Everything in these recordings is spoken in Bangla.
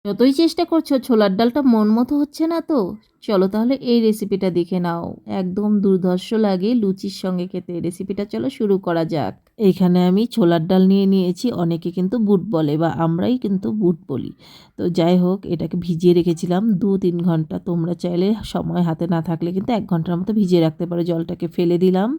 যতই চেষ্টা করছো ছোলার ডালটা মন মতো হচ্ছে না তো, চলো তাহলে এই রেসিপিটা দেখে নাও। একদম দুর্ধর্ষ লাগে লুচির সঙ্গে খেতে। রেসিপিটা চলো শুরু করা যাক। এখানে আমি ছোলার ডাল নিয়ে নিয়েছি, অনেকে কিন্তু বুট বলে বা আমরাই কিন্তু বুট বলি। তো যাই হোক, এটাকে ভিজিয়ে রেখেছিলাম 2-3 ঘন্টা। তোমরা চাইলে সময় হাতে না থাকলে কিন্তু 1 ঘন্টার মতো ভিজিয়ে রাখতে পারো। জলটাকে ফেলে দিলাম,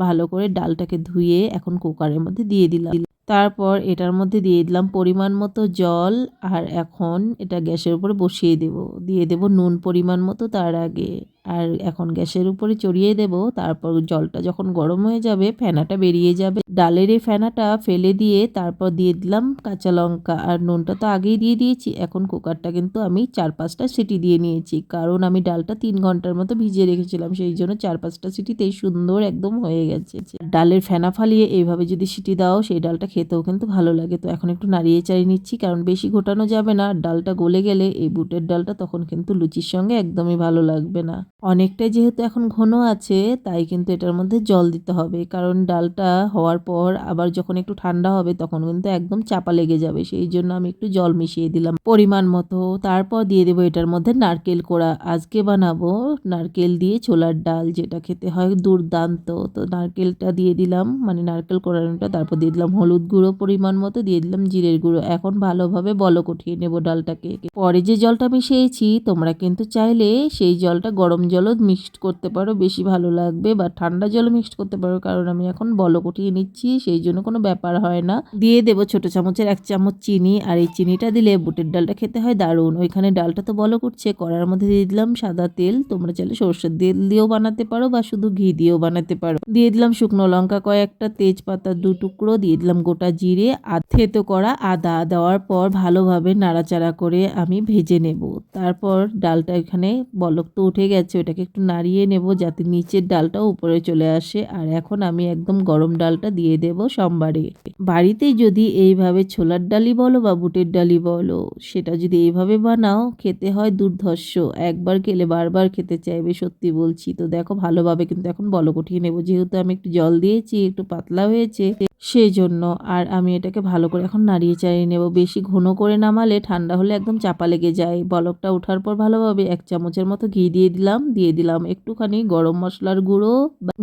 ভালো করে ডালটাকে ধুয়ে এখন কুকারের মধ্যে দিয়ে দিলাম। তারপর এটার মধ্যে দিয়ে দিলাম পরিমাণ মতো জল। আর এখন এটা গ্যাসের উপরে বসিয়ে দেব। দিয়ে দেব নুন পরিমাণ মতো তার আগে। আর এখন গ্যাসের উপরে চড়িয়ে দেব। তারপর জলটা যখন গরম হয়ে যাবে, ফেনাটা বেরিয়ে যাবে, ডালের এই ফেনাটা ফেলে দিয়ে তারপর দিয়ে দিলাম কাঁচা লঙ্কা। আর নুনটা তো আগেই দিয়ে দিয়েছি। এখন কুকারটা কিন্তু আমি 4-5টা সিটি দিয়ে নিয়েছি, কারণ আমি ডালটা 3 ঘন্টার মতো ভিজিয়ে রেখেছিলাম, সেই জন্য 4-5টা সিটিতেই সুন্দর একদম হয়ে গেছে। ডালের ফেনা ফালিয়ে এইভাবে যদি সিটি দাও, সেই ডালটা খেতেও কিন্তু ভালো লাগে। তো এখন একটু নাড়িয়ে চাড়িয়ে নিচ্ছি, কারণ বেশি ঘোটানো যাবে না। ডালটা গলে গেলে এই বুটের ডালটা তখন কিন্তু লুচির সঙ্গে একদমই ভালো লাগবে না। অনেকটাই যেহেতু এখন ঘন আছে, তাই কিন্তু এটার মধ্যে জল দিতে হবে, কারণ ডালটা হওয়ার পর আবার যখন একটু ঠান্ডা হবে তখন কিন্তু একদম চাপা লেগে যাবে। সেই জন্য আমি একটু জল মিশিয়ে দিলাম পরিমাণ মতো। তারপর দিয়ে দেবো এটার মধ্যে নারকেল কোড়া। আজকে বানাবো নারকেল দিয়ে ছোলার ডাল, যেটা খেতে হয় দুর্দান্ত। তো নারকেলটা দিয়ে দিলাম, মানে নারকেল কোড়ানোটা। তারপর দিয়ে দিলাম হলুদ গুঁড়ো পরিমাণ মতো, দিয়ে দিলাম জিরের গুঁড়ো। এখন ভালোভাবে বলক উঠিয়ে নেব ডালটাকে। পরে যে জলটা মিশিয়েছি, তোমরা কিন্তু চাইলে সেই জলটা গরম জলও মিক্সড করতে পারো, বেশি ভালো লাগবে, বা ঠান্ডা জলও মিক্সড করতে পারো, কারণ আমি এখন বলক উঠিয়ে নিচ্ছি, সেই জন্য কোনো ব্যাপার হয় না। দিয়ে দেবো ছোট চামচের 1 চামচ চিনি। আর এই চিনিটা দিলে বুটের ডালটা খেতে হয় দারুণ। ওইখানে ডালটা তো বলক উঠছে, কড়ার মধ্যে দিয়ে দিলাম সাদা তেল। তোমরা চাইলে সরষের তেল দিয়েও বানাতে পারো বা শুধু ঘি দিয়েও বানাতে পারো। দিয়ে দিলাম শুকনো লঙ্কা কয়েকটা, তেজপাতা 2 টুকরো, দিয়ে দিলাম গোটা জিরে, থেতো করা আদা। দেওয়ার পর ভালোভাবে নাড়াচাড়া করে আমি ভেজে নেব। তারপর ডালটা এখানে বলক তো উঠে গেছে, ওটাকে একটু নাড়িয়ে নেব যাতে নিচের ডালটাও উপরে চলে আসে। আর এখন আমি একদম গরম ডালটা দিয়ে দেব সোমবারে। বাড়িতে যদি এইভাবে ছোলার ডালই বলো বা বুটের ডালই বলো, সেটা যদি এইভাবে বানাও, খেতে হয় দুর্ধর্ষ। একবার খেলে বারবার খেতে চাইবে, সত্যি বলছি। তো দেখো ভালোভাবে কিন্তু এখন বলক উঠিয়ে নেব, যেহেতু আমি একটু জল দিয়েছি, একটু পাতলা হয়েছে সেই জন্য। আর আমি এটাকে ভালো করে এখন নাড়িয়ে চাড়িয়ে নেব। বেশি ঘন করে নামালে ঠান্ডা হলে একদম চাপা লেগে যায়। বলকটা ওঠার পর ভালোভাবে 1 চামচের মতো ঘি দিয়ে দিলাম। দিয়ে দিলাম একটুখানি গরম মশলার গুঁড়ো।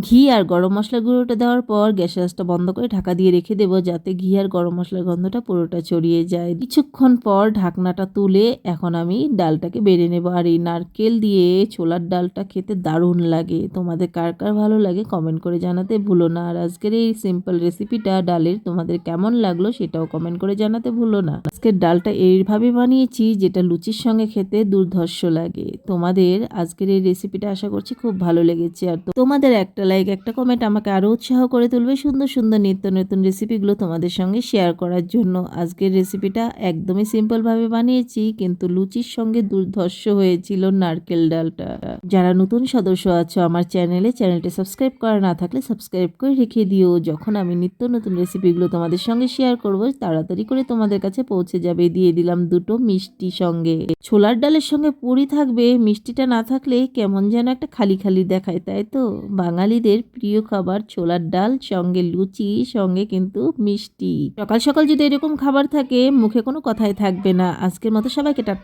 ঘি আর গরম মশলার গুঁড়োটা দেওয়ার পর গ্যাসের আঁচটা বন্ধ করে ঢাকা দিয়ে রেখে দেবো, যাতে ঘি আর গরম মশলার গন্ধটা পুরোটা ছড়িয়ে যায়। কিছুক্ষণ পর ঢাকনাটা তুলে এখন আমি ডালটাকে বেড়ে নেব। আর এই নারকেল দিয়ে ছোলার ডালটা খেতে দারুণ লাগে। তোমাদের কার কার ভালো লাগে কমেন্ট করে জানাতে ভুলো না। আর আজকের এই সিম্পল রেসিপিটা ডালের তোমাদের কেমন লাগলো সেটাও কমেন্ট করে জানাতে ভুলো না। আজকের ডালটা এইভাবে বানিয়েছি, যেটা লুচির সঙ্গে খেতে দুর্ধর্ষ লাগে। তোমাদের আজকের এই রেসিপিটা আশা করছি খুব ভালো লেগেছে। আর তোমাদের একটা লাইক, একটা কমেন্ট আমাকে আরও উৎসাহ করে তুলবে সুন্দর সুন্দর নিত্য নতুন রেসিপিগুলো তোমাদের সঙ্গে শেয়ার করার জন্য। আজকের রেসিপিটা একদমই সিম্পলভাবে বানিয়েছি, কিন্তু লুচির সঙ্গে দুর্ধর্ষ হয়েছিল নারকেল ডালটা। যারা নতুন সদস্য আছো আমার চ্যানেলটা সাবস্ক্রাইব করা না থাকলে সাবস্ক্রাইব করে রেখে দিও। যখন আমি নিত্য নতুন রেসিপিগুলো তোমাদের সঙ্গে শেয়ার করব, তাড়াতাড়ি করে তোমাদের কাছে পৌঁছে যাবে। দিয়ে দিলাম 2টো মিষ্টি সঙ্গে। ছোলার ডালের সঙ্গে পুরি থাকবে, মিষ্টিটা না থাকলে কেমন যেন একটা খালি খালি দেখায়, তাই তো? বাঙালিদের প্রিয় খাবার ছোলার ডাল, সঙ্গে লুচি, সঙ্গে কিন্তু মিষ্টি। সকাল সকাল যদি এরকম খাবার থাকে, মুখে কোনো কথাই থাকবে না। আজকের মতো সবাইকে টাটা।